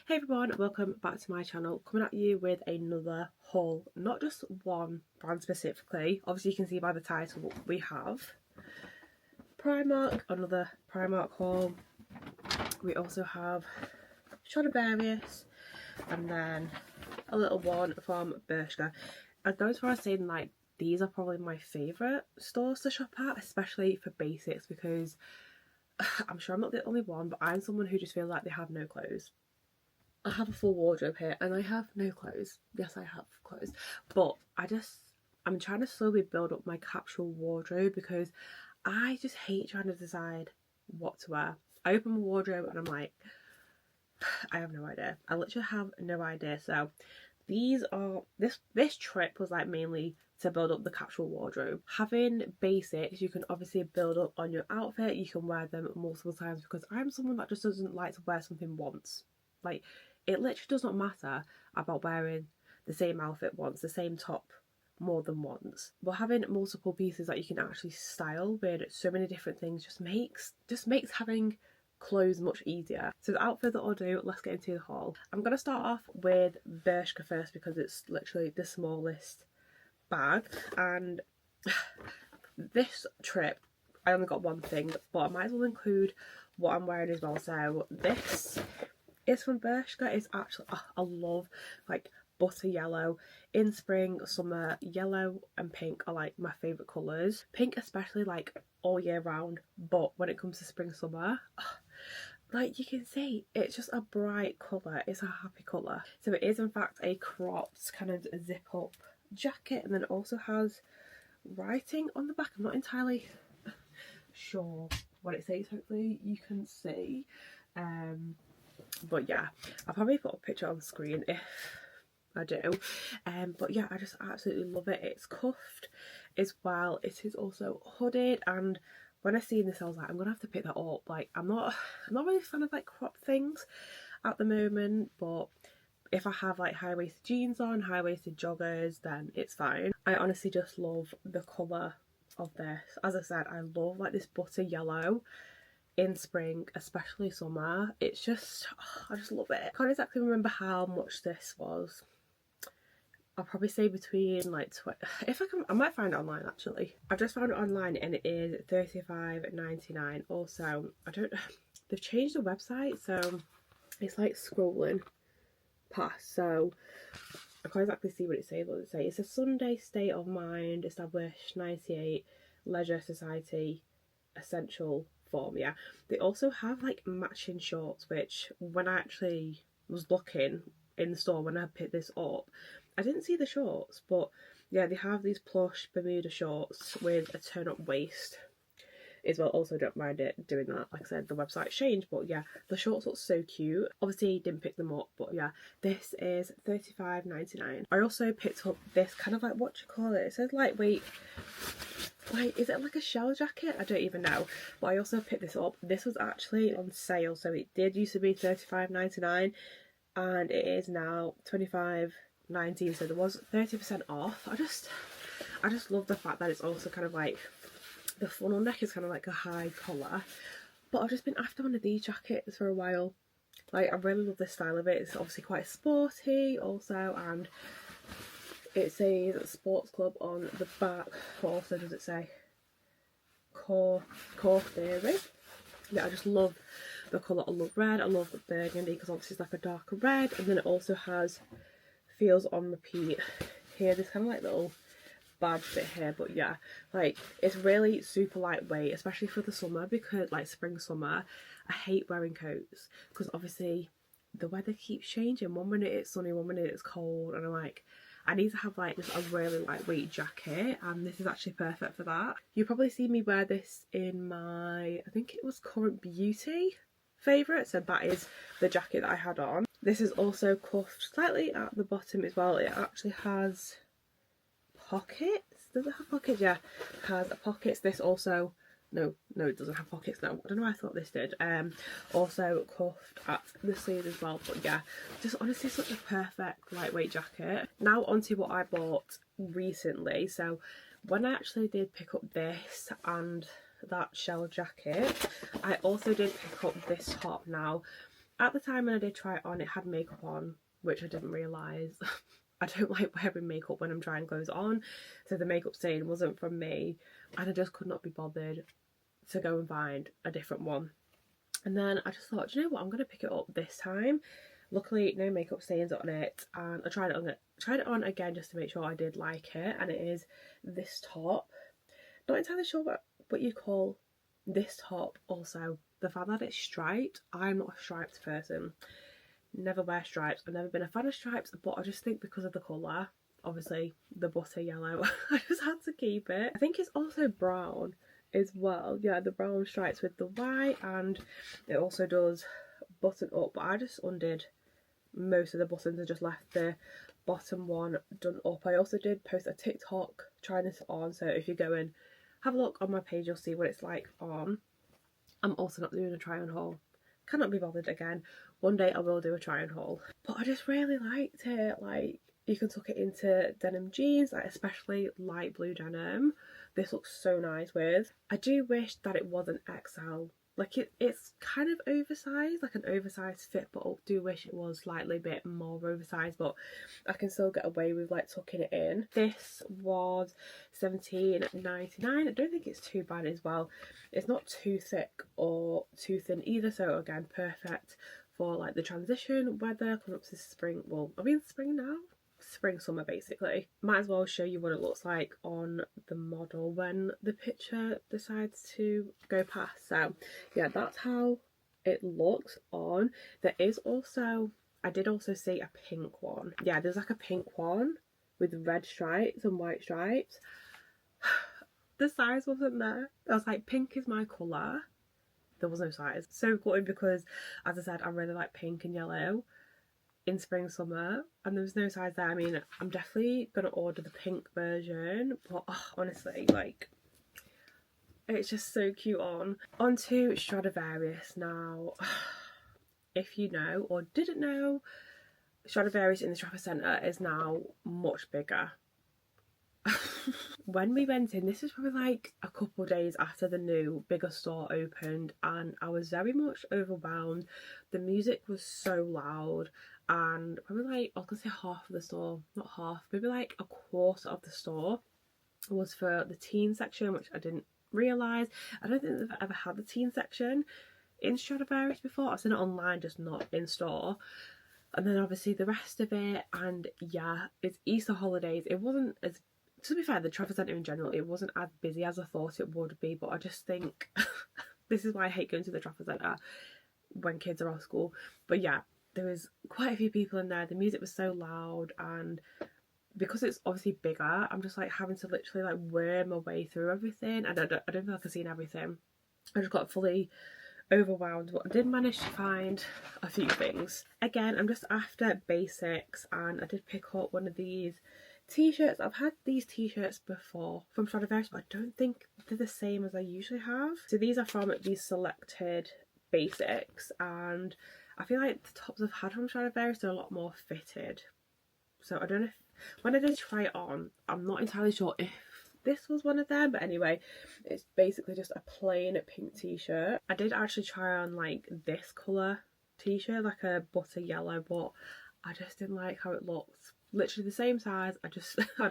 Hey everyone, welcome back to my channel, coming at you with another haul, not just one brand specifically. Obviously you can see by the title we have Primark, another Primark haul. We also have Stradivarius and then a little one from Bershka. I'd go as far as saying like these are probably my favourite stores to shop at, especially for basics, because I'm sure I'm not the only one, but I'm someone who just feels like they have no clothes. I have a full wardrobe here and I have no clothes. Yes, I have clothes, but I'm trying to slowly build up my capsule wardrobe because I just hate trying to decide what to wear. I open my wardrobe and I'm like, I have no idea. I literally have no idea. So this trip was like mainly to build up the capsule wardrobe. Having basics, you can obviously build up on your outfit. You can wear them multiple times because I'm someone that just doesn't like to wear something once. Like, it literally does not matter about wearing the same outfit once, the same top more than once. But having multiple pieces that you can actually style with so many different things just makes having clothes much easier. So without further ado, let's get into the haul. I'm going to start off with Bershka first because it's literally the smallest bag, and this trip I only got one thing, but I might as well include what I'm wearing as well. So this is from Bershka. It's actually, I love like butter yellow. In spring, summer, yellow and pink are like my favourite colours. Pink especially like all year round, but when it comes to spring, summer, like you can see, it's just a bright colour. It's a happy colour. So it is in fact a cropped kind of zip up jacket, and then it also has writing on the back. I'm not entirely sure what it says. Hopefully you can see. But yeah, I'll probably put a picture on screen if I do. But yeah, I just absolutely love it. It's cuffed as well. It is also hooded, and when I seen this I was like, I'm gonna have to pick that up. Like I'm not really a fan of like crop things at the moment, but if I have like high-waisted jeans on, high-waisted joggers, then it's fine. I honestly just love the colour of this. As I said, I love like this butter yellow in spring, especially summer. It's just, I just love it. I can't exactly remember how much this was. I'll probably say between like if I can, I might find it online actually. I've just found it online and it is £35.99. Also, they've changed the website, so it's like scrolling past, so I can't exactly see what it says. What does it say? It's a Sunday state of mind, established 98, leisure society, essential form. Yeah, they also have like matching shorts, which when I actually was looking in the store when I picked this up, I didn't see the shorts, but yeah, they have these plush Bermuda shorts with a turn-up waist as well. Also don't mind it doing that. Like I said, the website's changed, but yeah, the shorts look so cute. Obviously didn't pick them up, but yeah, this is £35.99. I also picked up this kind of like, what do you call it? It says lightweight. Like, is it like a shell jacket? I don't even know. But I also picked this up. This was actually on sale, so it did used to be £35.99 and it is now £25.19, so there was 30% off. I just love the fact that it's also kind of like, the funnel neck is kind of like a high collar. But I've just been after one of these jackets for a while. Like, I really love the style of it. It's obviously quite sporty also, and it says Sports Club on the back. What also does it say? Core Theory. Yeah, I just love the colour. I love red. I love the burgundy because obviously it's like a darker red. And then it also has Feels on Repeat here. There's kind of like little badge bit here, but yeah, like it's really super lightweight, especially for the summer, because like spring, summer, I hate wearing coats because obviously the weather keeps changing. One minute it's sunny, one minute it's cold, and I'm like, I need to have like just a really lightweight jacket, and this is actually perfect for that. You probably see me wear this in my, I think it was Current Beauty favourite, so that is the jacket that I had on. This is also cuffed slightly at the bottom as well. It actually has pockets. Does it have pockets? Yeah, it has pockets. This also, no, it doesn't have pockets. No, I don't know why I thought this did. Also cuffed at the sleeve as well. But yeah, just honestly such a perfect lightweight jacket. Now onto what I bought recently. So when I actually did pick up this and that shell jacket, I also did pick up this top. Now At the time when I did try it on, it had makeup on, which I didn't realise. I don't like wearing makeup when I'm trying clothes on, so the makeup stain wasn't from me, and I just could not be bothered to go and find a different one. And then I just thought, you know what, I'm going to pick it up this time. Luckily, no makeup stains on it, and I tried it on again just to make sure I did like it, and it is this top. Not entirely sure what you call this top. Also, the fact that it's striped, I'm not a striped person. Never wear stripes. I've never been a fan of stripes, but I just think because of the colour, obviously the butter yellow, I just had to keep it. I think it's also brown as well. Yeah, the brown stripes with the white, and it also does button up, but I just undid most of the buttons and just left the bottom one done up. I also did post a TikTok trying this on, so if you go and have a look on my page, you'll see what it's like on. I'm also not doing a try on haul. Cannot be bothered again. One day I will do a try on haul. But I just really liked it. Like, you can tuck it into denim jeans, like especially light blue denim. This looks so nice with. I do wish that it was an XL. Like, it's kind of oversized, like an oversized fit, but I do wish it was slightly a bit more oversized, but I can still get away with like tucking it in. This was $17.99. I don't think it's too bad as well. It's not too thick or too thin either, so again, perfect for like the transition weather coming up to spring. Well, are we in spring now? Spring, summer basically. Might as well show you what it looks like on the model when the picture decides to go past. So yeah, that's how it looks on. There is also, I did also see a pink one. Yeah, there's like a pink one with red stripes and white stripes. The size wasn't there. I was like, pink is my colour. There was no size. So gutted because, as I said, I really like pink and yellow in spring, summer, and there was no size there. I mean, I'm definitely gonna order the pink version, but honestly, like, it's just so cute on. Onto Stradivarius now. If you know or didn't know, Stradivarius in the Trafford Centre is now much bigger. When we went in, this was probably like a couple of days after the new bigger store opened, and I was very much overwhelmed. The music was so loud, and probably like, I was gonna say half of the store, not half, maybe like a quarter of the store was for the teen section, which I didn't realise. I don't think they've ever had the teen section in Stradivarius before. I've seen it online, just not in store. And then obviously the rest of it, and yeah, it's Easter holidays. It wasn't as, to be fair, the Trafford Centre in general, it wasn't as busy as I thought it would be, but I just think this is why I hate going to the Trafford Centre when kids are off school. But yeah, there was quite a few people in there. The music was so loud, and because it's obviously bigger, I'm just like having to literally like worm my way through everything. I don't feel like I've seen everything. I just got fully overwhelmed, but I did manage to find a few things. Again, I'm just after basics, and I did pick up one of these t-shirts. I've had these t-shirts before from Stradivarius, but I don't think they're the same as I usually have. So these are from these selected basics, and I feel like the tops I've had from Stradivarius are a lot more fitted. So I don't know if, when I did try it on, I'm not entirely sure if this was one of them, but anyway, it's basically just a plain pink t-shirt. I did actually try on like this colour t-shirt, like a butter yellow, but I just didn't like how it looked. Literally the same size, I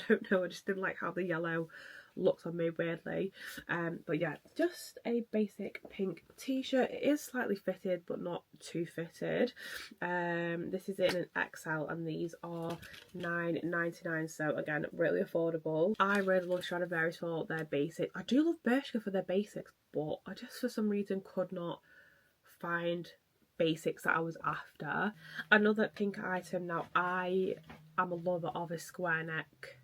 don't know, I just didn't like how the yellow looked on me weirdly. But yeah, just a basic pink t-shirt. It is slightly fitted, but not too fitted. This is in an XL, and these are $9.99, so again, really affordable. I really love Stradivarius for their basics. I do love Bershka for their basics, but I just for some reason could not find basics that I was after. Another pink item. Now, I am a lover of a square neck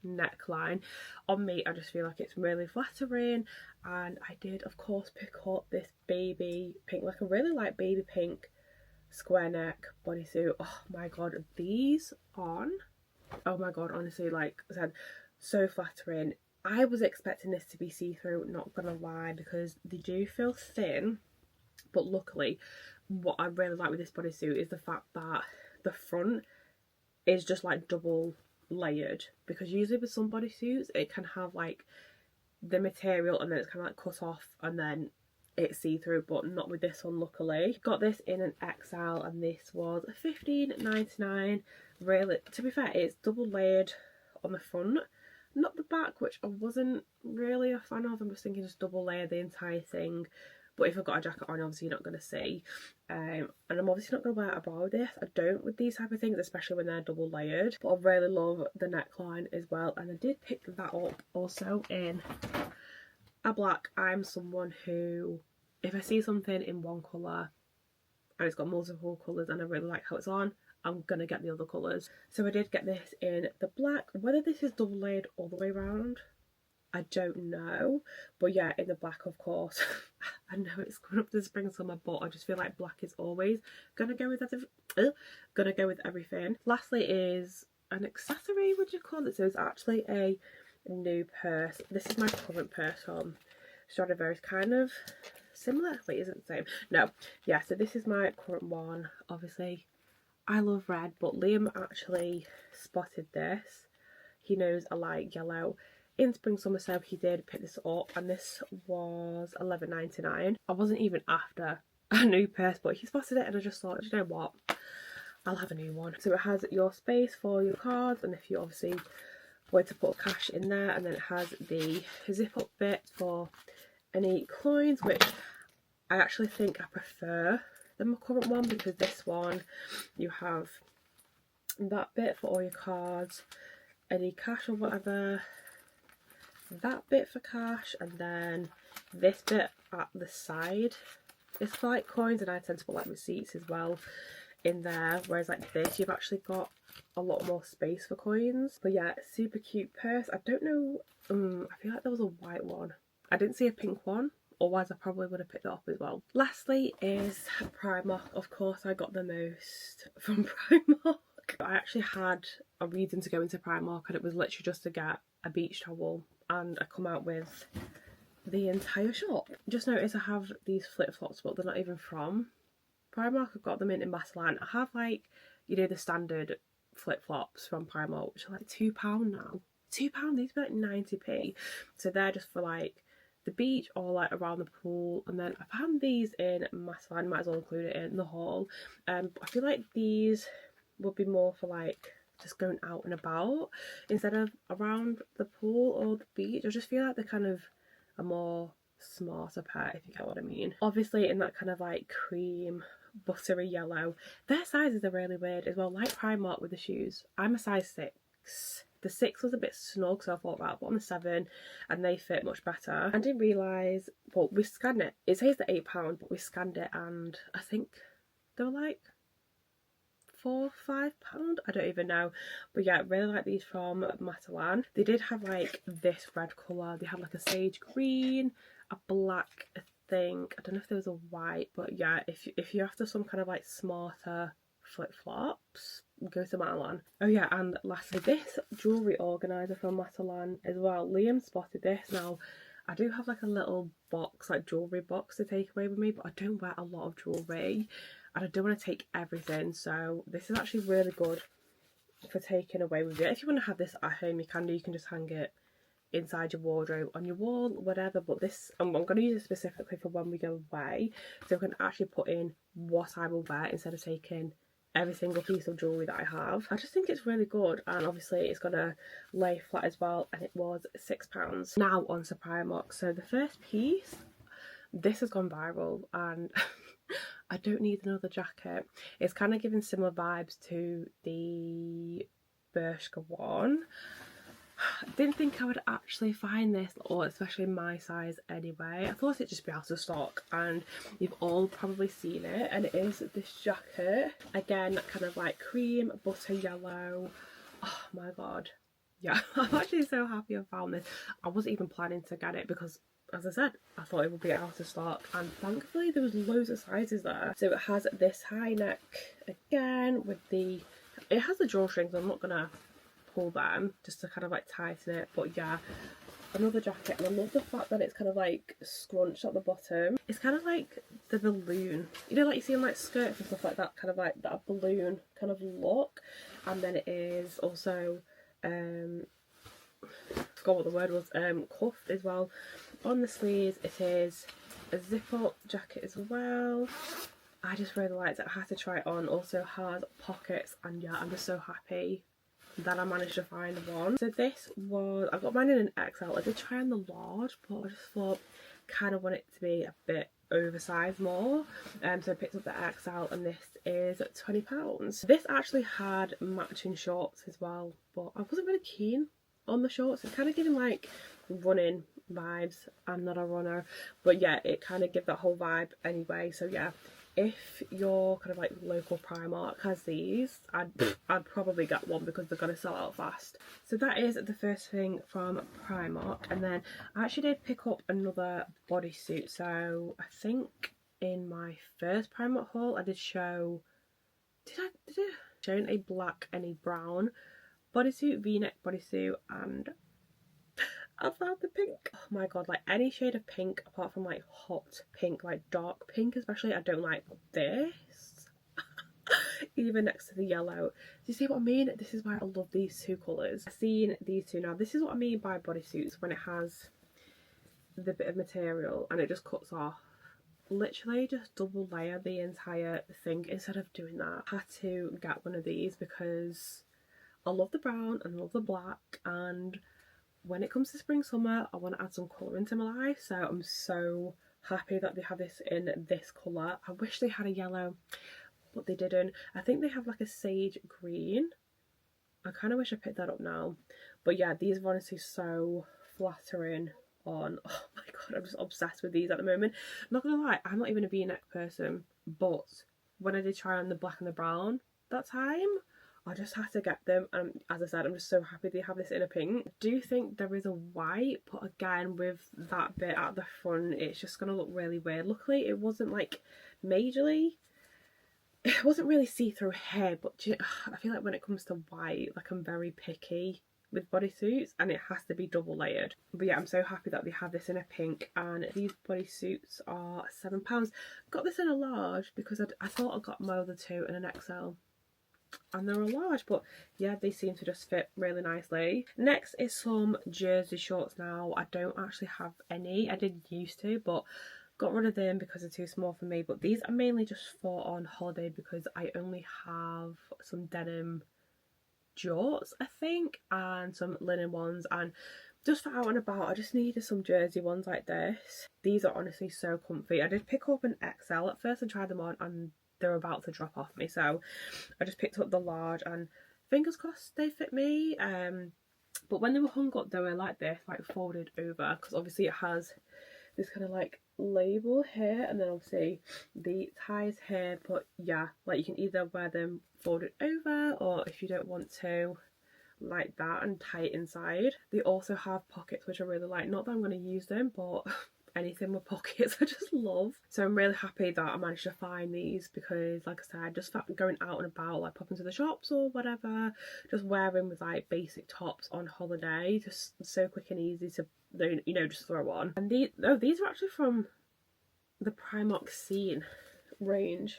neckline. On me, I just feel like it's really flattering, and I did of course pick up this baby pink, like a really light baby pink square neck bodysuit. Oh my god, these on, oh my god, honestly, like I said, so flattering. I was expecting this to be see-through, not gonna lie, because they do feel thin, but luckily what I really like with this bodysuit is the fact that the front is just like double layered, because usually with some bodysuits it can have like the material and then it's kind of like cut off and then it's see-through, but not with this one, luckily. Got this in an XL and this was £15.99. Really, to be fair, it's double layered on the front, not the back, which I wasn't really a fan of. I'm just thinking just double layer the entire thing. But if I've got a jacket on, obviously you're not going to see. And I'm obviously not going to wear a bra with this. I don't with these type of things, especially when they're double layered. But I really love the neckline as well. And I did pick that up also in a black. I'm someone who, if I see something in one colour and it's got multiple colours and I really like how it's on, I'm going to get the other colours. So I did get this in the black. Whether this is double layered all the way around, I don't know, but yeah, in the black, of course. I know it's coming up to spring summer, but I just feel like black is always gonna go with everything. Lastly is an accessory, would you call it? So it's actually a new purse. This is my current purse from Stradivarius, kind of similar. Wait, is it the same? No, yeah. So this is my current one. Obviously, I love red, but Liam actually spotted this. He knows I like yellow. In spring summer, so he did pick this up, and this was £11.99. I wasn't even after a new purse, but he spotted it and I just thought, you know what, I'll have a new one. So it has your space for your cards, and if you obviously were to put cash in there, and then it has the zip up bit for any coins, which I actually think I prefer than my current one, because this one you have that bit for all your cards, any cash or whatever, that bit for cash, and then this bit at the side is for like coins, and I tend to put like receipts as well in there, whereas like this you've actually got a lot more space for coins. But yeah, super cute purse. I don't know, I feel like there was a white one. I didn't see a pink one, otherwise I probably would have picked it up as well. Lastly is Primark. Of course I got the most from Primark. I actually had a reason to go into Primark, and it was literally just to get a beach towel, and I come out with the entire shop. Just notice I have these flip-flops, but they're not even from Primark. I've got them in Matalan. I have like, you know, the standard flip-flops from Primark, which are like £2 now. £2, these are like 90p. So they're just for like the beach or like around the pool. And then I found these in Matalan, might as well include it in the haul. I feel like these would be more for like just going out and about instead of around the pool or the beach. I just feel like they're kind of a more smarter pair, if you get what I mean. Obviously in that kind of like cream buttery yellow. Their sizes are really weird as well, like Primark with the shoes. I'm a size 6. The 6 was a bit snug, so I thought, right, I'll put on the 7 and they fit much better. I didn't realise, but we scanned it. It says the £8, but we scanned it and I think they were like £4, £5, I don't even know. But yeah, really like these from Matalan. They did have like this red colour. They had like a sage green, a black, I think. I don't know if there was a white, but yeah, if you're after some kind of like smarter flip-flops, go to Matalan. Oh yeah, and lastly, this jewellery organiser from Matalan as well. Liam spotted this. Now, I do have like a little box, like jewellery box to take away with me, but I don't wear a lot of jewellery and I don't want to take everything, so this is actually really good for taking away with you. If you want to have this at home, you can do. You can just hang it inside your wardrobe, on your wall, whatever, but this, I'm going to use it specifically for when we go away, so I can actually put in what I will wear instead of taking every single piece of jewellery that I have. I just think it's really good, and obviously it's going to lay flat as well, and it was £6. Now on to Primark. So the first piece, this has gone viral, and I don't need another jacket. It's kind of giving similar vibes to the Bershka one. I didn't think I would actually find this, or especially my size anyway. I thought it'd just be out of stock, and you've all probably seen it, and it is this jacket. Again, kind of like cream, butter yellow. Oh my god. Yeah, I'm actually so happy I found this. I wasn't even planning to get it because, as I said, I thought it would be out of stock, and thankfully there was loads of sizes there. So it has this high neck again with the, it has the drawstrings. I'm not gonna pull them just to kind of like tighten it, but yeah, another jacket. And I love the fact that it's kind of like scrunched at the bottom. It's kind of like the balloon, you know, like you see in like skirts and stuff like that, kind of like that balloon kind of look. And then it is also I forgot what the word was, cuffed as well. On the sleeves it is a zip up jacket as well. I just really liked it. I had to try it on. Also has pockets, and yeah, I'm just so happy that I managed to find one. So this was, I got mine in an XL. I did try on the large, but I just thought kind of want it to be a bit oversized more. So I picked up the XL, and this is £20. This actually had matching shorts as well, but I wasn't really keen on the shorts. It's kind of giving like running vibes. I'm not a runner, but yeah, it kind of gives that whole vibe anyway. So yeah, if your kind of like local Primark has these, I'd probably get one because they're gonna sell out fast. So that is the first thing from Primark, and then I actually did pick up another bodysuit. So I think in my first Primark haul I did show, did I show a black and a brown bodysuit, v-neck bodysuit, and I found the pink. Oh my god, like any shade of pink apart from like hot pink, like dark pink especially, I don't like this. Even next to the yellow. Do you see what I mean? This is why I love these two colours. I've seen these two now. This is what I mean by bodysuits, when it has the bit of material and it just cuts off. Literally just double layer the entire thing instead of doing that. I had to get one of these because I love the brown and I love the black, and when it comes to spring summer I want to add some colour into my life, so I'm so happy that they have this in this colour. I wish they had a yellow, but they didn't. I think they have like a sage green. I kind of wish I picked that up now, but yeah, these are honestly so flattering on. Oh my god, I'm just obsessed with these at the moment. I'm not gonna lie, I'm not even a v-neck person, but when I did try on the black and the brown that time, I just had to get them, and as I said, I'm just so happy they have this in a pink. I do think there is a white, but again, with that bit at the front, it's just going to look really weird. Luckily, it wasn't like majorly, it wasn't really see-through here, but I feel like when it comes to white, like I'm very picky with bodysuits, and it has to be double layered. But yeah, I'm so happy that they have this in a pink, and these bodysuits are £7. Got this in a large because I thought I got my other two in an XL, and they're a large, but yeah, they seem to just fit really nicely. Next is some jersey shorts. Now I don't actually have any. I did used to, but got rid of them because they're too small for me. But these are mainly just for on holiday because I only have some denim jorts, I think, and some linen ones, and just for out and about I just needed some jersey ones like this. These are honestly so comfy. I did pick up an XL at first and tried them on, and they're about to drop off me, so I just picked up the large, and fingers crossed they fit me. But when they were hung up, they were like this, like folded over, because obviously it has this kind of like label here, and then obviously the ties here. But yeah, like you can either wear them folded over, or if you don't want to, like that, and tie it inside. They also have pockets, which I really like. Not that I'm going to use them, but anything with pockets I just love. So I'm really happy that I managed to find these, because like I said, just going out and about, like popping to the shops or whatever, just wearing with like basic tops on holiday, just so quick and easy to, you know, just throw on. And these are actually from the Primark Scene range,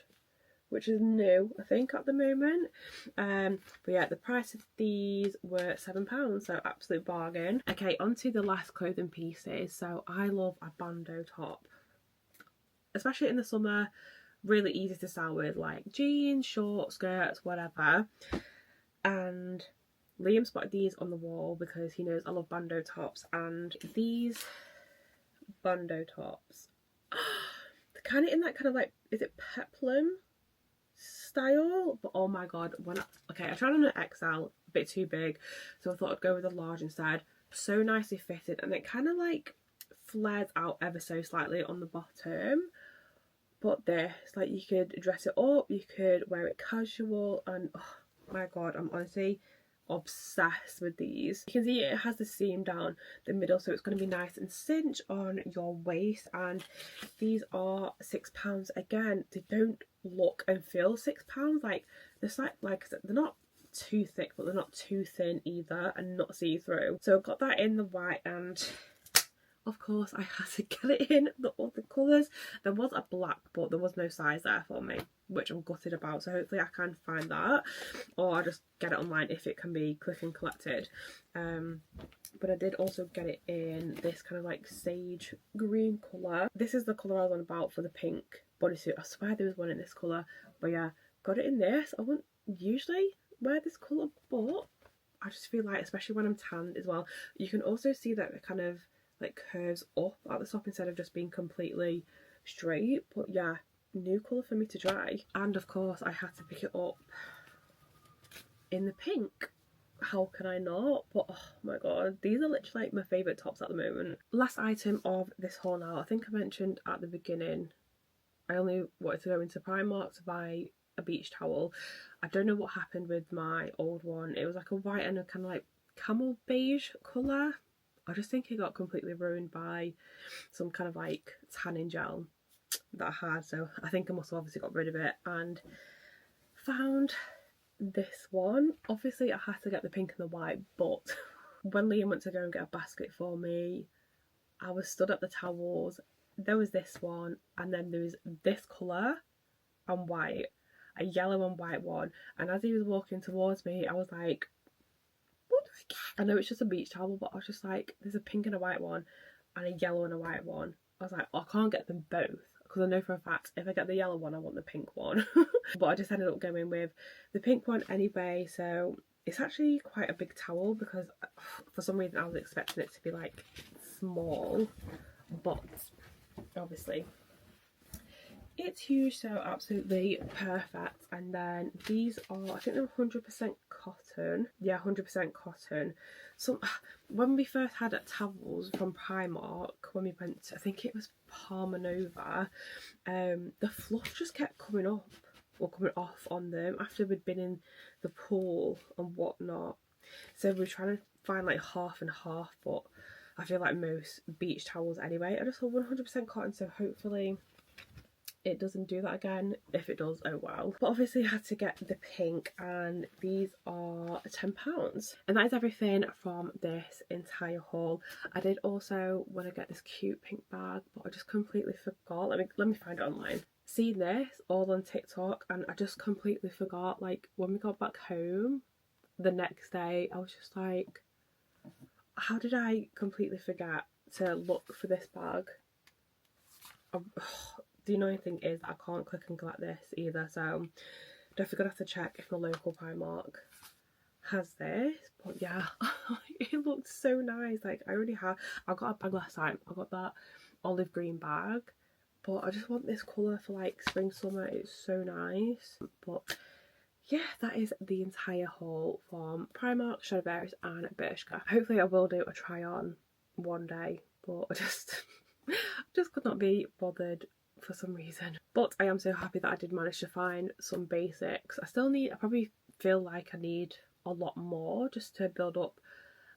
which is new, I think, at the moment. But yeah, the price of these were £7, so absolute bargain. Okay, on to the last clothing pieces. So I love a bandeau top, especially in the summer. Really easy to style with, like jeans, shorts, skirts, whatever. And Liam spotted these on the wall because he knows I love bandeau tops, and these bandeau tops, they're kind of in that kind of like, is it peplum style? But oh my god, I tried on an XL, a bit too big, so I thought I'd go with a large instead. So nicely fitted, and it kind of like flares out ever so slightly on the bottom. But this, like, you could dress it up, you could wear it casual, and oh my god, I'm honestly obsessed with these. You can see it has the seam down the middle, so it's going to be nice and cinch on your waist. And these are £6 again. They don't look and feel £6. Like they're like they're not too thick, but they're not too thin either, and not see-through. So I've got that in the white and of course I had to get it in the other colours. There was a black, but there was no size there for me, which I'm gutted about, so hopefully I can find that, or I'll just get it online if it can be click and collected. But I did also get it in this kind of like sage green colour. This is the colour I was on about for the pink bodysuit. I swear there was one in this colour, but yeah, got it in this. I wouldn't usually wear this colour, but I just feel like, especially when I'm tanned as well, you can also see that it kind of like curves up at the top instead of just being completely straight. But yeah, new colour for me to try. And of course I had to pick it up in the pink. How can I not? But oh my god, these are literally like my favourite tops at the moment. Last item of this haul now. I think I mentioned at the beginning I only wanted to go into Primark to buy a beach towel. I don't know what happened with my old one. It was like a white and a kind of like camel beige colour. I just think it got completely ruined by some kind of like tanning gel that I had, so I think I must have obviously got rid of it and found this one. Obviously I had to get the pink and the white, but when Liam went to go and get a basket for me, I was stood at the towels. There was this one, and then there was this colour and white, a yellow and white one, and as he was walking towards me I was like, what do I get? I know it's just a beach towel, but I was just like, there's a pink and a white one and a yellow and a white one. I was like, oh, I can't get them both, because I know for a fact if I get the yellow one I want the pink one. But I just ended up going with the pink one anyway. So it's actually quite a big towel, because for some reason I was expecting it to be like small, but obviously it's huge, so absolutely perfect. And then these are, I think they're 100% cotton. Yeah, 100% cotton. So when we first had towels from Primark, when we went to, I think it was Palma Nova, the fluff just kept coming up or coming off on them after we'd been in the pool and whatnot. So we're trying to find like half and half, but I feel like most beach towels anyway are just 100% cotton, so hopefully it doesn't do that again. If it does, oh well. But obviously I had to get the pink, and these are £10. And that is everything from this entire haul. I did also want to get this cute pink bag, but I just completely forgot. Let me find it online. Seen this all on TikTok and I just completely forgot. Like when we got back home the next day, I was just like, how did I completely forget to look for this bag? The annoying thing is I can't click and collect this either, so definitely gonna have to check if the local Primark has this. But yeah, it looked so nice. Like I got a bag last time. I got that olive green bag, but I just want this colour for like spring summer. It's so nice. But yeah, that is the entire haul from Primark, Stradivarius and Bershka. Hopefully I will do a try on one day, but I just could not be bothered for some reason. But I am so happy that I did manage to find some basics. I probably feel like I need a lot more just to build up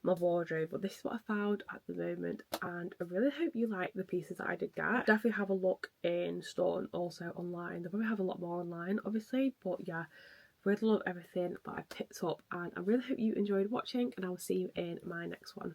my wardrobe, but this is what I found at the moment, and I really hope you like the pieces that I did get. Definitely have a look in store and also online. They probably have a lot more online obviously, but yeah, really love everything that I picked up, and I really hope you enjoyed watching, and I will see you in my next one.